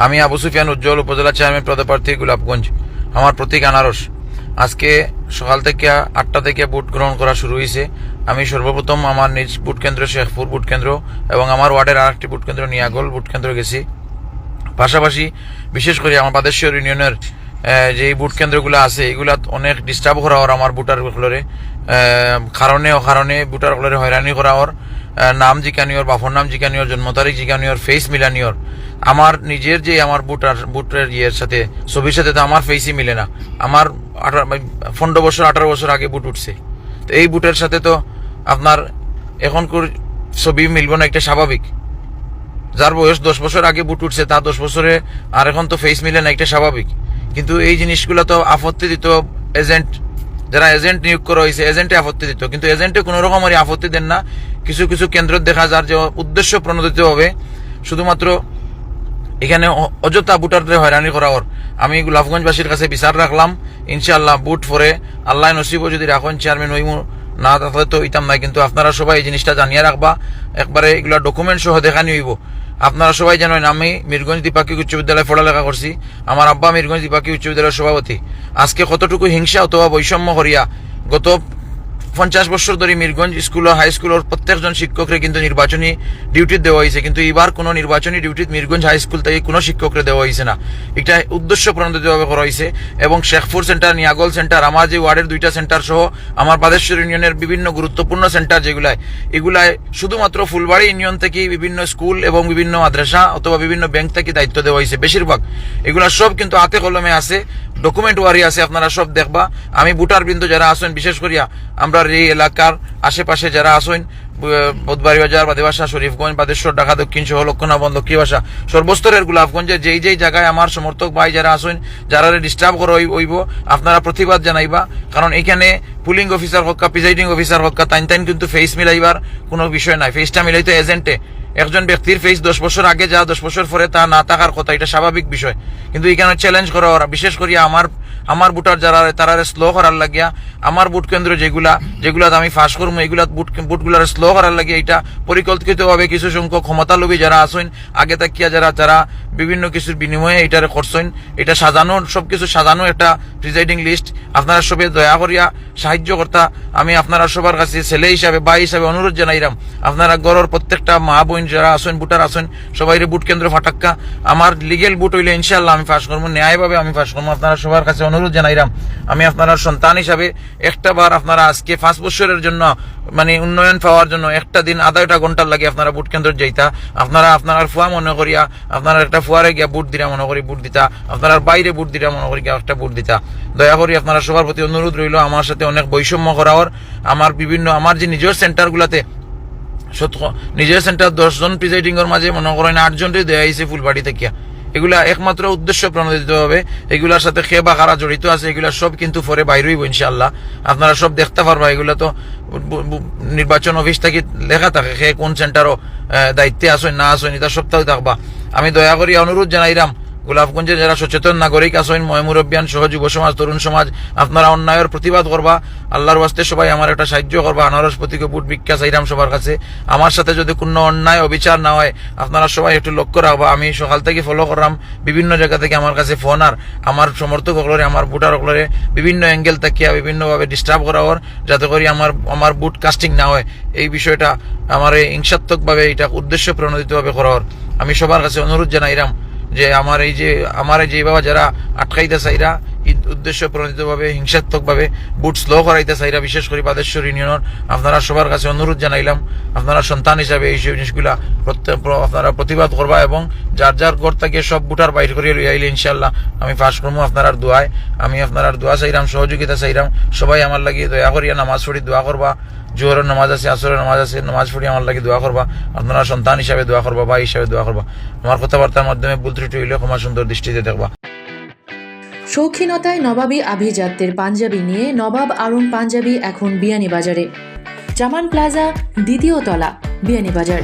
আমি আবু সুফিয়ান উজ্জ্বল, উপজেলা চেয়ারম্যান পদপ্রার্থী, গোলাপগঞ্জ। আমার প্রতীক আনারস। আজকে সকাল থেকে 8টা থেকে ভোট গ্রহণ করা শুরু হয়েছে। আমি সর্বপ্রথম আমার নিজ ভোট কেন্দ্র শেখপুর ভোট কেন্দ্র এবং আমার ওয়ার্ডের আরেকটি ভোট কেন্দ্র নিয়াগল ভোট কেন্দ্র গেছি। পাশাপাশি বিশেষ করে আমার বাদেশ্বর ইউনিয়নের যে ভোট কেন্দ্রগুলো আছে এগুলা অনেক ডিস্টার্ব করা ওর আমার ভোটারগুলোরে কারণে অকারণে ভোটারগুলোরে হয়রানি করা ওর নাম জিকানিওর, বাফর নাম জিকানিওর, জন্ম তারিখ জিকানিওর, ফেস মিলানিওর। আমার নিজের যে আমার ভোটের ইয়ের সাথে ছবির সাথে তো আমার ফেসই মিলে না। আমার 15 বছর 18 বছর আগে ভোট উঠছে, তো এই ভোটের সাথে তো আপনার এখনকার ছবি মিলব না, একটা স্বাভাবিক। যার বয়স 10 বছর আগে ভোট উঠছে তা 10 বছরে আর এখন তো ফেস মিলে না, একটা স্বাভাবিক। কিন্তু এই জিনিসগুলো তো আপত্তি দিত এজেন্ট, যারা এজেন্ট নিয়োগ করা হয়েছে এজেন্টে আপত্তি দিত, কিন্তু এজেন্টে কোনো রকমেরই আপত্তি দেন না। কিছু কিছু কেন্দ্র দেখা যার যে উদ্দেশ্য প্রণোদিত হবে শুধুমাত্র এখানে অযথা ভোটারদের হয়রানি করা ওর। আমি গোলাপগঞ্জবাসীর কাছে বিচার রাখলাম, ইনশাআল্লাহ ভোট পরে আল্লাহ নসিব যদি রাখুন চেয়ারম্যান হইমু, না তাহলে তো ইতাম নাই। কিন্তু আপনারা সবাই এই জিনিসটা জানিয়ে রাখবা, একবারে এগুলা ডকুমেন্ট সহ দেখানি হইব। আপনারা সবাই জানেন আমি মিরগঞ্জ দ্বিপাক্ষিক উচ্চ বিদ্যালয়ে পড়ালেখা করছি, আমার আব্বা মিরগঞ্জ দ্বিপাক্ষিক উচ্চ বিদ্যালয়ের সভাপতি। আজকে কতটুকু হিংসা অথবা বৈষম্য করিয়া গত 50 বছর ধরে মিরগঞ্জ স্কুল ও হাই স্কুলের প্রত্যেকজন শিক্ষকরে কিন্তু নির্বাচনী ডিউটি দেওয়া হয়েছে, কিন্তু এবার কোনো নির্বাচনী ডিউটি মিরগঞ্জ হাই স্কুল থেকে কোনো শিক্ষকরে দেওয়া হয়েছে না। এটা উদ্দেশ্য প্রণোদিতভাবে করা হয়েছে। এবং শেখপুর সেন্টার, নিয়াগল সেন্টার, আমার যে ওয়ার্ডের 2টা সেন্টার সহ আমার বাদেশ্বর ইউনিয়নের বিভিন্ন গুরুত্বপূর্ণ সেন্টার এগুলায় শুধুমাত্র ফুলবাড়ি ইউনিয়ন থেকে বিভিন্ন স্কুল এবং বিভিন্ন মাদ্রাসা অথবা বিভিন্ন ব্যাংক থেকে দায়িত্ব দেওয়া হয়েছে। বেশিরভাগ এগুলা সব কিন্তু হাতে কলমে আছে, ডকুমেন্ট ওয়ারি আছে, আপনারা সব দেখবা। আমি ভোটার বিন্দু যারা আসেন, বিশেষ করিয়া আমরা এই এলাকার আশেপাশে যারা আসেন, বোধবাড়ি বাজার, বাদেবাসা, শরীফগঞ্জ, বাদেশ্বর, ঢাকা দক্ষিণ সহ লক্ষণাবন, লক্ষ্মীবাসা, সর্বস্তরের গোলাপগঞ্জে যেই জায়গায় আমার সমর্থক ভাই যারা আসেন, যারা ডিস্টার্ব করা হইব, আপনারা প্রতিবাদ জানাইবা। কারণ এখানে pulling officer Hakka, presiding officer Hakka, তাইন কিন্তু ফেস মিলাইবার কোনো বিষয় নাই। ফেসটা মিলাইতো এজেন্টে। একজন ব্যক্তির ফেস 10 বছর আগে যা 10 বছর পরে তা না থাকার কথা, এটা স্বাভাবিক বিষয়। কিন্তু এখানে চ্যালেঞ্জ করা ওরা, বিশেষ করে আমার ভোটার যারা তারা স্লো করার লাগিয়া আমার ভোট কেন্দ্র যেগুলা আমি ফাঁস করবো এগুলা ভোটগুলার স্লো করার লাগিয়া এটা পরিকল্পিতভাবে কিছু সংখ্যক ক্ষমতালোভী যারা আসেন আগে তাকিয়া যারা বিভিন্ন কিছুর বিনিময়ে এটারে করছেন, এটা সাজানো, সবকিছু সাজানো একটা প্রিজাইডিং লিস্ট। আপনারা সবে দয়া করিয়া সাহায্য করতা আমি আপনারা সবার কাছে ছেলে হিসাবে, ভাই হিসাবে অনুরোধ জানাইলাম, আপনারা গড়ের প্রত্যেকটা মা বোন যারা আসেন, ভোটার আসেন, সবাই ভোট কেন্দ্র ফাটাক্কা। আমার লিগেল ভোট হইলে ইনশাআল্লাহ আমি ফাঁস করবো, ন্যায়ভাবে আমি ফাঁস করবো। আপনারা সবার কাছে অনুরোধ জানাইলাম, আমি আপনারা সন্তান হিসাবে একটা বার আপনারা আজকে 5 বছরের জন্য মানে উন্নয়ন পাওয়ার জন্য একটা দিন আধা ঘন্টার লাগে আপনারা ভোট কেন্দ্র যাইতা। আপনারা ফুয়া মনে করিয়া আপনারা একটা ফুয়ারে গিয়া ভোট দিরা মনে করি ভোট দিতা, আপনারা বাইরে ভোট দিরা মনে করি গিয়া একটা ভোট দিতা। দয়া করি আপনারা সবার প্রতি অনুরোধ রইল, আমার সাথে অনেক বৈষম্য করার আমার যে নিজের সেন্টার গুলাতে নিজের সেন্টার 10 জন প্রিজাইডিং এর মাঝে মনে করেন 8 জনই দেয়া হয়েছে ফুলবাড়ি থেকে। এগুলা একমাত্র উদ্দেশ্য প্রণোদিত হবে, এগুলার সাথে খে বা কারা জড়িত আছে এগুলা সব কিন্তু পরে বাইরে হইব ইনশাআল্লাহ। আপনারা সব দেখতে পারবা, এগুলা তো নির্বাচন অফিস থেকে লেখা থাকে খে কোন সেন্টারও দায়িত্বে আসেন না আসেন, এটা সপ্তাহে থাকবা। আমি দয়া করি অনুরোধ জানাইলাম, গোলাপগঞ্জের যারা সচেতন নাগরিক আছেন, ময়মুরব্বিয়ান সহ যুব সমাজ, তরুণ সমাজ, আপনারা অন্যায়ের প্রতিবাদ করবা। আল্লাহর ওয়াস্তে সবাই আমার একটা সাহায্য করবা। আনারস প্রতীকে ভোট ভিক্ষা চাইলাম সবার কাছে। আমার সাথে যদি কোনো অন্যায় অবিচার না হয় আপনারা সবাই একটু লক্ষ্য রাখবা। আমি সকাল থেকে ফলো করলাম, বিভিন্ন জায়গা থেকে আমার কাছে ফোন, আর আমার সমর্থক হকলরে, আমার ভোটার হকলরে বিভিন্ন অ্যাঙ্গেল তাকিয়া বিভিন্নভাবে ডিস্টার্ব করা ওর, যাতে করে আমার ভোট কাস্টিং না হয়। এই বিষয়টা আমার হিংসাত্মকভাবে এটা উদ্দেশ্য প্রণোদিতভাবে করা ওর। আমি সবার কাছে অনুরোধ জানাইলাম যে আমার এই বাবা যারা আটকাইতে চাইরা উদ্দেশ্য প্রণোদিতভাবে হিংসাত্মকভাবে ভোট স্লো করাইতে চাইরা, বিশেষ করে বাদেশ্বর ইউনিয়নের, আপনারা সবার কাছে অনুরোধ জানাইলাম, আপনারা সন্তান হিসাবে এই জিনিসগুলা আপনারা প্রতিবাদ করবা এবং যার ঘর থেকে সব ভোটার বাইর করে লই আইলে ইনশাআল্লাহ আমি পাস করবো আপনার দোয়ায়। আমি আপনার দোয়া চাইলাম, সহযোগিতা চাইলাম। সবাই আমার লাগি দয়া করিয়া নামাজ পড়ি দোয়া করবা। জোহরের নামাজ আছে, আসরের নামাজ আছে, নামাজ পড়ি আমার লাগি দোয়া করবা। আপনারা সন্তান হিসাবে দোয়া করবা, ভাই হিসাবে দোয়া করবা। আমার কথাবার্তার মাধ্যমে ভুল ত্রুটি হইলে ক্ষমা সুন্দর দৃষ্টিতে দেখবা। শৌখিনতায় নবাবী আভিজাত্যের পাঞ্জাবি নিয়ে নবাব আরুন পাঞ্জাবি এখন বিয়ানীবাজারে। জামান প্লাজা, 2য় তলা, বিয়ানীবাজার।